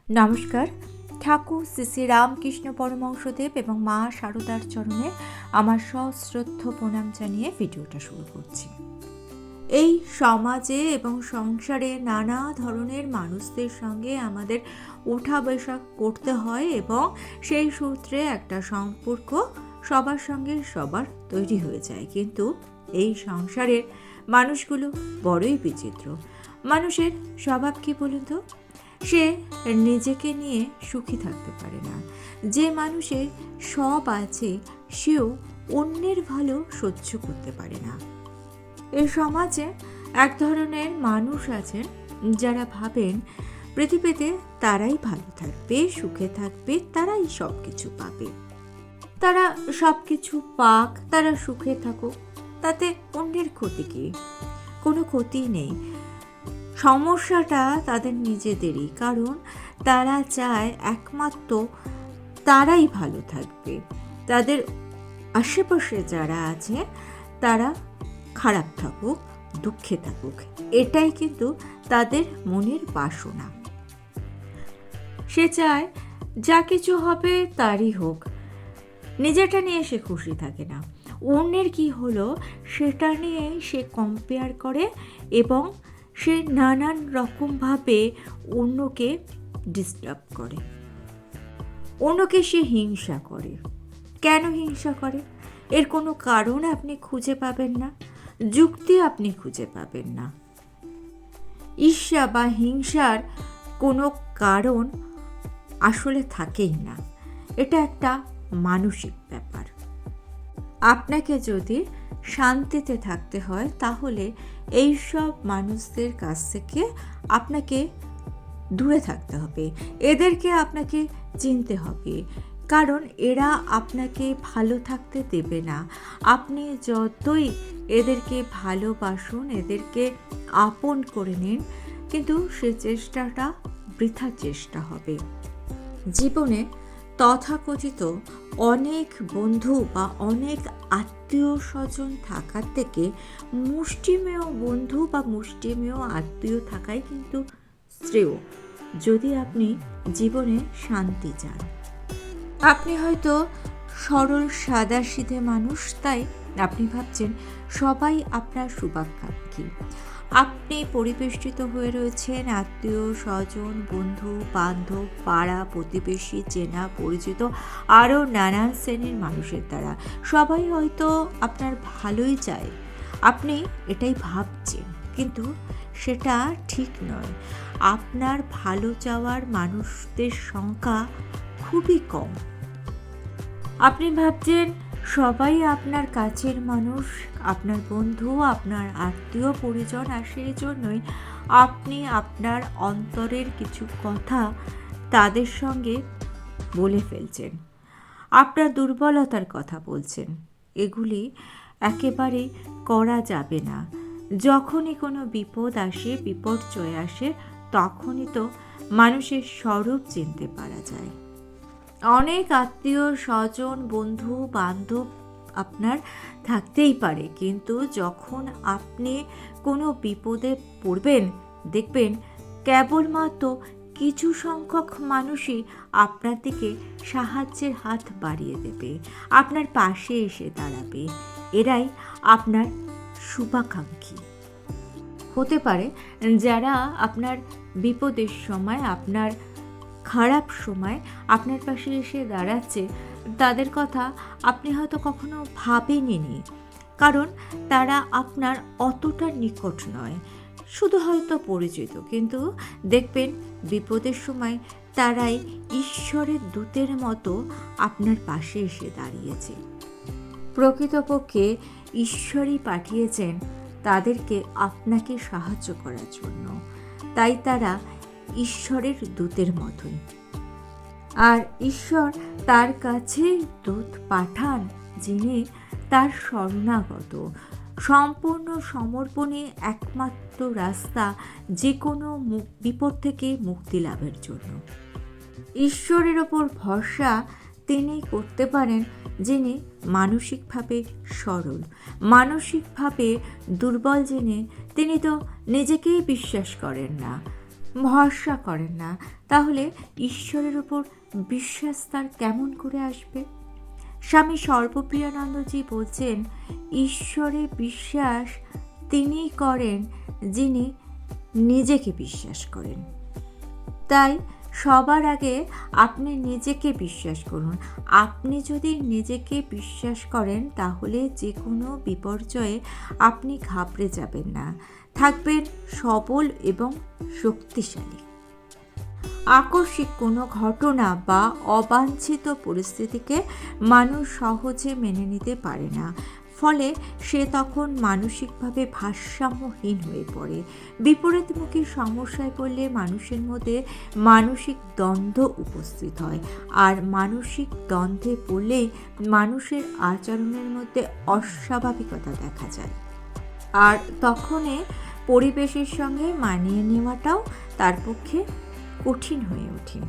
নমস্কার। ঠাকুর শ্রী শ্রী রামকৃষ্ণ পরমহংসদেব এবং মা শারদার চরণে আমার সশ্রদ্ধ প্রণাম জানিয়ে ভিডিওটা শুরু করছি। এই সমাজে এবং সংসারে নানা ধরনের মানুষদের সঙ্গে আমাদের ওঠা বসা করতে হয় এবং সেই সূত্রে একটা সম্পর্ক সবার সঙ্গে সবার তৈরি হয়ে যায়। কিন্তু এই সংসারের মানুষগুলো বড়ই বিচিত্র। মানুষের স্বভাব কি বলুন তো? সে নিজেকে নিয়ে সুখী থাকতে পারে না। যে মানুষের সব আছে সেও অন্যের ভালো সহ্য করতে পারে না। এই সমাজে এক ধরনের মানুষ আছেন যারা ভাবেন পৃথিবীতে তারাই ভালো থাকবে, সুখে থাকবে, তারাই সব কিছু পাবে। তারা সব কিছু পাক, তারা সুখে থাকুক, তাতে অন্যের ক্ষতি কি? কোনো ক্ষতি নেই। সমস্যাটা তাদের নিজেদেরই, কারণ তারা চায় একমাত্র তারাই ভালো থাকবে, তাদের আশেপাশে যারা আছে তারা খারাপ থাকুক, দুঃখে থাকুক। এটাই কিন্তু তাদের মনের বাসনা। সে চায় যা কিছু হবে তারই হোক, নিজেরটা নিয়ে সে খুশি থাকে না। অন্যের কি হলো সেটা নিয়ে সে কম্পেয়ার করে এবং সে নানান রকমভাবে অন্যকে ডিস্টার্ব করে, অন্যকে সে হিংসা করে। কেন হিংসা করে? এর কোনো কারণ আপনি খুঁজে পাবেন না, যুক্তি আপনি খুঁজে পাবেন না। ঈর্ষা বা হিংসার কোনো কারণ আসলে থাকেই না। এটা একটা মানসিক ব্যাপার। আপনাকে যদি শান্তিতে থাকতে হয় তাহলে এই সব মানুষদের কাছ থেকে আপনাকে দূরে থাকতে হবে, এদেরকে আপনাকে চিনতে হবে, কারণ এরা আপনাকে ভালো থাকতে দেবে না। আপনি যতই এদেরকে ভালোবাসুন, এদেরকে আপন করে নিন, কিন্তু সে চেষ্টাটা বৃথা চেষ্টা হবে। জীবনে তথাকথিত অনেক বন্ধু বা অনেক আত্মীয় স্বজন থাকার থেকে মুষ্টিমেয় বন্ধু বা মুষ্টিমেয় আত্মীয় থাকাই কিন্তু শ্রেয়, যদি আপনি জীবনে শান্তি চান। আপনি হয়তো সরল সাদাসিধে মানুষ, তাই আপনি ভাবছেন সবাই আপনার শুভাকাঙ্ক্ষী। আপনি পরিবেষ্টিত হয়ে রয়েছেন আত্মীয় স্বজন, বন্ধু বান্ধব, পাড়া প্রতিবেশী, চেনা পরিচিত আরও নানান শ্রেণীর মানুষের দ্বারা। সবাই হয়তো আপনার ভালোই চায়, আপনি এটাই ভাবছেন, কিন্তু সেটা ঠিক নয়। আপনার ভালো চাওয়ার মানুষদের সংখ্যা খুবই কম। আপনি ভাবছেন সবাই আপনার কাছের মানুষ, আপনার বন্ধু, আপনার আত্মীয় পরিজন, আর সেই জন্যই আপনি আপনার অন্তরের কিছু কথা তাদের সঙ্গে বলে ফেলছেন, আপনার দুর্বলতার কথা বলছেন। এগুলি একেবারে করা যাবে না। যখনই কোনো বিপদ আসে, বিপর্যয় আসে, তখনই তো মানুষের স্বরূপ চিনতে পারা যায়। অনেক আত্মীয় স্বজন, বন্ধু বান্ধব আপনার থাকতেই পারে, কিন্তু যখন আপনি কোনো বিপদে পড়বেন, দেখবেন কেবলমাত্র কিছু সংখ্যক মানুষই আপনার দিকে সাহায্যের হাত বাড়িয়ে দেবে, আপনার পাশে এসে দাঁড়াবে। এরাই আপনার শুভাকাঙ্ক্ষী হতে পারে, যারা আপনার বিপদের সময়, আপনার খারাপ সময় আপনার পাশে এসে দাঁড়াচ্ছে। তাদের কথা আপনি হয়তো কখনো ভাবেননি, কারণ তারা আপনার অতটা নিকট নয়, শুধু হয়তো পরিচিত, কিন্তু দেখবেন বিপদের সময় তারাই ঈশ্বরের দূতের মতো আপনার পাশে এসে দাঁড়িয়েছে। প্রকৃতপক্ষে ঈশ্বরই পাঠিয়েছেন তাদেরকে আপনাকে সাহায্য করার জন্য, তাই তারা ঈশ্বরের দূতের মতোই। আর ঈশ্বর তার কাছে দূত পাঠান যিনি তার শরণাগত। সম্পূর্ণ সমর্পণই একমাত্র রাস্তা যে কোনো বিপদ থেকে মুক্তি লাভের জন্য। ঈশ্বরের ওপর ভরসা তিনি করতে পারেন যিনি মানসিকভাবে সরল, মানসিকভাবে দুর্বল। যিনি তিনি তো নিজেকেই বিশ্বাস করেন না, ভরসা করেন না, তাহলে ঈশ্বরের উপর বিশ্বাস তার কেমন করে আসবে? স্বামী সর্বপ্রিয়ানন্দজি বলছেন, ঈশ্বরে বিশ্বাস তিনিই করেন যিনি নিজেকে বিশ্বাস করেন। তাই সবার আগে আপনি নিজেকে বিশ্বাস করুন। আপনি যদি নিজেকে বিশ্বাস করেন তাহলে যে কোনো বিপর্যয়ে আপনি ঘাবড়ে যাবেন না, থাকবেন সবল এবং শক্তিশালী। আকস্মিক কোনো ঘটনা বা অবাঞ্ছিত পরিস্থিতিকে মানুষ সহজে মেনে নিতে পারে না, ফলে সে তখন মানসিকভাবে ভারসাম্যহীন হয়ে পড়ে। বিপরীতমুখী সমস্যায় পড়লে মানুষের মধ্যে মানসিক দ্বন্দ্ব উপস্থিত হয়, আর মানসিক দ্বন্দ্বে পড়লেই মানুষের আচরণের মধ্যে অস্বাভাবিকতা দেখা যায়, আর তখনই পরিবেশের সঙ্গে মানিয়ে নেওয়াটাও তার পক্ষে কঠিন হয়ে ওঠে।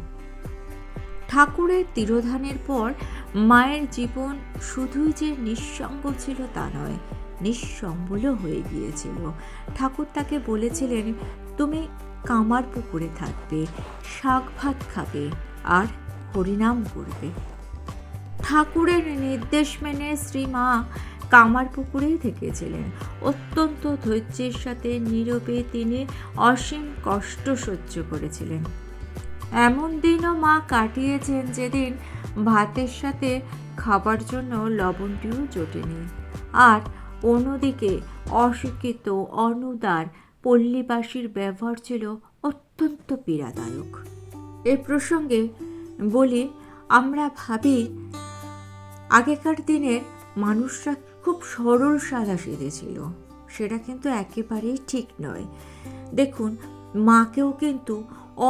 ঠাকুরের তিরোধানের পর মায়ের জীবন শুধুই যে নিঃসঙ্গ ছিল তা নয়, নিঃসম্বলও হয়ে গিয়েছিল। ঠাকুর তাকে বলেছিলেন, তুমি কামার পুকুরে থাকবে, শাক ভাত খাবে আর হরিনাম করবে। ঠাকুরের নির্দেশ মেনে শ্রীমা কামার পুকুরেই থেকেছিলেন। অত্যন্ত ধৈর্যের সাথে নীরবে তিনি অসীম কষ্ট সহ্য করেছিলেন। এমন দিনও মা কাটিয়েছেন যেদিন ভাতের সাথে খাবার জন্য লবণটিও জোটেনি। আর অন্যদিকে অশিক্ষিত অনুদার পল্লীবাসীর ব্যবহার ছিল অত্যন্ত পীড়াদায়ক। এ প্রসঙ্গে বলি, আমরা ভাবি আগেকার দিনের মানুষরা খুব সরল সাদাসিধে ছিল, সেটা কিন্তু একেবারেই ঠিক নয়। দেখুন, মাকেও কিন্তু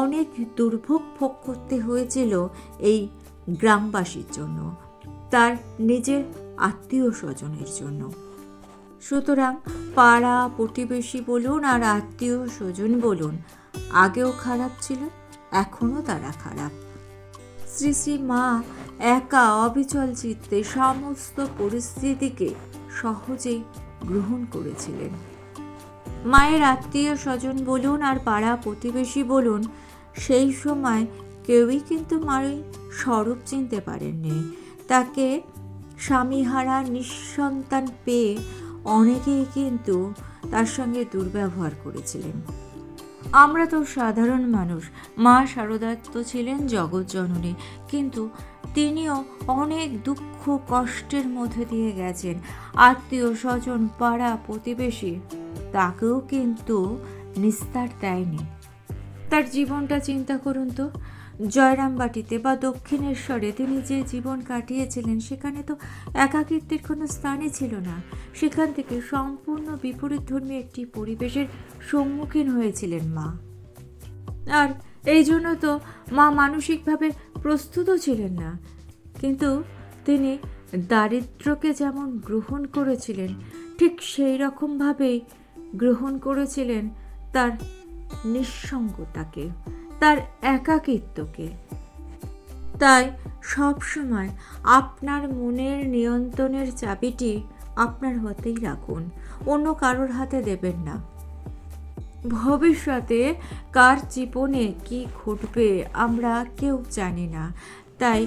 অনেক দুর্ভোগ ভোগ করতে হয়েছিল এই গ্রামবাসীর জন্য, তার নিজের আত্মীয় স্বজনের জন্য। সুতরাং পাড়া প্রতিবেশী বলুন আর আত্মীয় স্বজন বলুন, আগেও খারাপ ছিল, এখনও তারা খারাপ। শ্রী শ্রী মা একা অবিচল চিত্তে সমস্ত পরিস্থিতিকে সহজেই গ্রহণ করেছিলেন। মায়ের আত্মীয় স্বজন বলুন আর পাড়া প্রতিবেশী বলুন, সেই সময় কেউই কিন্তু মায়ের স্বরূপ চিনতে পারেননি। তাকে স্বামীহারা নিঃসন্তান পেয়ে অনেকেই কিন্তু তার সঙ্গে দুর্ব্যবহার করেছিলেন। আমরা তো সাধারণ মানুষ, মা শারদা তো ছিলেন জগৎজননী, কিন্তু তিনিও অনেক দুঃখ কষ্টের মধ্যে দিয়ে গেছেন। আত্মীয় স্বজন পাড়া প্রতিবেশী তাকেও কিন্তু নিস্তার দেয়নি। তার জীবনটা চিন্তা করুন তো, জয়রামবাটিতে বা দক্ষিণেশ্বরে তিনি যে জীবন কাটিয়েছিলেন সেখানে তো একাকিত্বের কোনো স্থানই ছিল না। সেখান থেকে সম্পূর্ণ বিপরীতধর্মী একটি পরিবেশের সম্মুখীন হয়েছিলেন মা, আর এই জন্য তো মা মানসিকভাবে প্রস্তুতও ছিলেন না। কিন্তু তিনি দারিদ্র্যকে যেমন গ্রহণ করেছিলেন, ঠিক সেই রকমভাবেই গ্রহণ করেছিলেন তার নিঃসঙ্গতাকে, তার একাকিত্বকে। তাই সবসময় আপনার মনের নিয়ন্ত্রণের চাবিটি আপনার হাতেই রাখুন, অন্য কারোর হাতে দেবেন না। ভবিষ্যতে কার জীবনে কি ঘটবে আমরা কেউ জানি না, তাই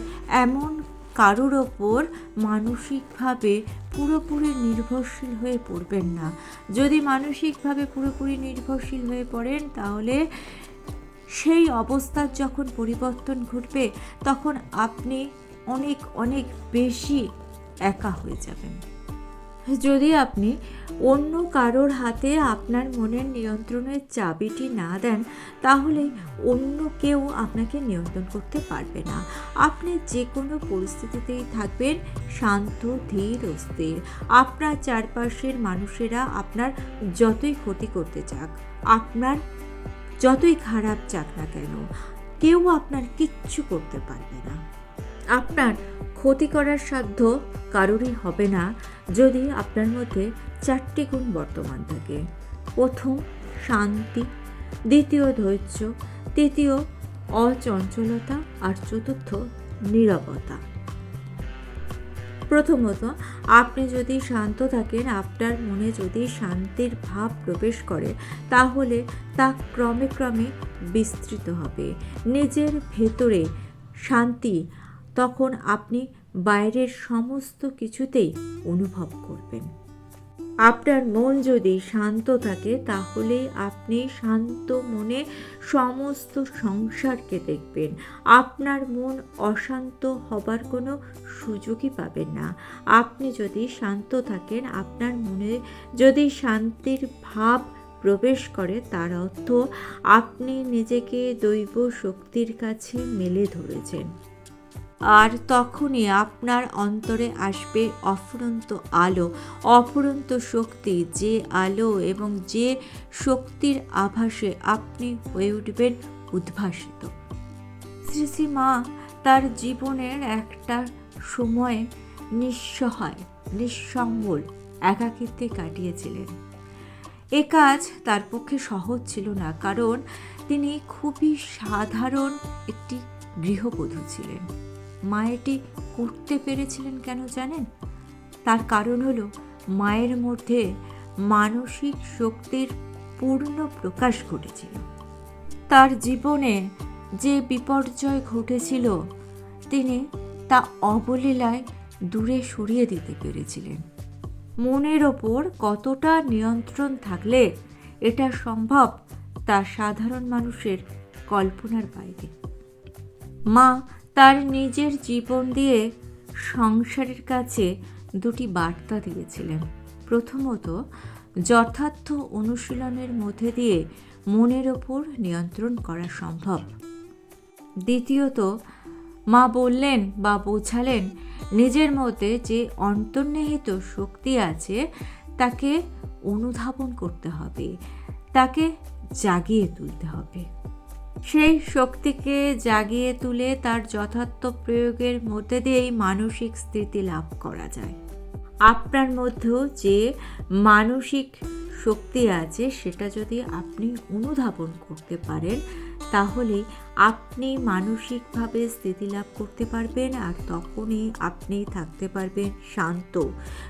এমন কারোর ওপর মানসিকভাবে পুরোপুরি নির্ভরশীল হয়ে পড়বেন না। যদি মানসিকভাবে পুরোপুরি নির্ভরশীল হয়ে পড়েন তাহলে সেই অবস্থার যখন পরিবর্তন ঘটবে তখন আপনি অনেক অনেক বেশি একা হয়ে যাবেন। যদি আপনি অন্য কারোর হাতে আপনার মনের নিয়ন্ত্রণের চাবিটি না দেন তাহলে অন্য কেউ আপনাকে নিয়ন্ত্রণ করতে পারবে না। আপনি যে কোনো পরিস্থিতিতেই থাকবেন শান্ত, ধীর ও স্থির। আপনার চারপাশের মানুষেরা আপনার যতই ক্ষতি করতে চাক, আপনার যতই খারাপ চাক না কেন, কেউ আপনার কিচ্ছু করতে পারবে না। আপনার ক্ষতি করার সাধ্য কারোরই হবে না যদি আপনার মধ্যে 4টি গুণ বর্তমান থাকে। প্রথম শান্তি, দ্বিতীয় ধৈর্য, তৃতীয় অচঞ্চলতা আর চতুর্থ নীরবতা। প্রথমত, আপনি যদি শান্ত থাকেন, আপনার মনে যদি শান্তির ভাব প্রবেশ করে, তাহলে তা ক্রমে ক্রমে বিস্তৃত হবে। নিজের ভেতরে শান্তি তখন আপনি বাইরের সমস্ত কিছুতেই অনুভব করবেন। আপনার মন যদি শান্ত থাকে, তাহলে আপনি শান্ত মনে সমস্ত সংসারকে দেখবেন। আপনার মন অশান্ত হবার কোনো সুযোগই পাবেন না। আপনি যদি শান্ত থাকেন, আপনার মনে যদি শান্তির ভাব প্রবেশ করে, তার অর্থ আপনি নিজেকে দৈব শক্তির কাছে মেলে ধরেছেন। আর তখনই আপনার অন্তরে আসবে অফুরন্ত আলো, অফুরন্ত শক্তি, যে আলো এবং যে শক্তির আভাসে আপনি হয়ে উঠবেন উদ্ভাসিত। শ্রী শ্রী মা তার জীবনের একটা সময় নিঃসহায়, নিঃসম্বল একাকিত্বে কাটিয়েছিলেন। এ কাজ তার পক্ষে সহজ ছিল না, কারণ তিনি খুবই সাধারণ একটি গৃহবধূ ছিলেন। মা এটি করতে পেরেছিলেন কেন জানেন? তার কারণ হলো মায়ের মধ্যে মানসিক শক্তির পূর্ণ প্রকাশ ঘটেছিল। তার জীবনে যে বিপর্যয় ঘটেছিল, তিনি তা অবলীলায় দূরে সরিয়ে দিতে পেরেছিলেন। মনের ওপর কতটা নিয়ন্ত্রণ থাকলে এটা সম্ভব, তা সাধারণ মানুষের কল্পনার বাইরে। মা তার নিজের জীবন দিয়ে সংসারের কাছে দুটি বার্তা দিয়েছিলেন। প্রথমত, যথার্থ অনুশীলনের মধ্যে দিয়ে মনের ওপর নিয়ন্ত্রণ করা সম্ভব। দ্বিতীয়ত, মা বললেন বা বোঝালেন, নিজের মধ্যে যে অন্তর্নিহিত শক্তি আছে তাকে অনুধাবন করতে হবে, তাকে জাগিয়ে তুলতে হবে। সেই শক্তিকে জাগিয়ে তুলে তার যথার্থ প্রয়োগের মধ্যে দিয়েই মানসিক স্থিতি লাভ করা যায়। আপনার মধ্যেও যে মানসিক শক্তি আছে, সেটা যদি আপনি অনুধাবন করতে পারেন, তাহলে আপনি মানসিকভাবে স্থিতি লাভ করতে পারবেন, আর তখনই আপনি থাকতে পারবেন শান্ত।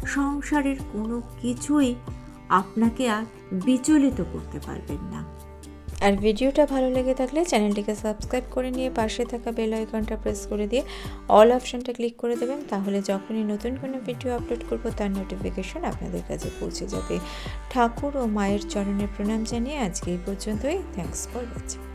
সংসারের কোনো কিছুই আপনাকে আর বিচলিত করতে পারবেন না। আর ভিডিওটা ভালো লেগে থাকলে চ্যানেলটিকে সাবস্ক্রাইব করে নিয়ে পাশে থাকা বেল আইকনটা প্রেস করে দিয়ে অল অপশনটা ক্লিক করে দেবেন, তাহলে যখনই নতুন কোনো ভিডিও আপলোড করব তার নোটিফিকেশন আপনাদের কাছে পৌঁছে যাবে। ঠাকুর ও মায়ের চরণে প্রণাম জানিয়ে আজকে এই পর্যন্তই। Thanks for watching.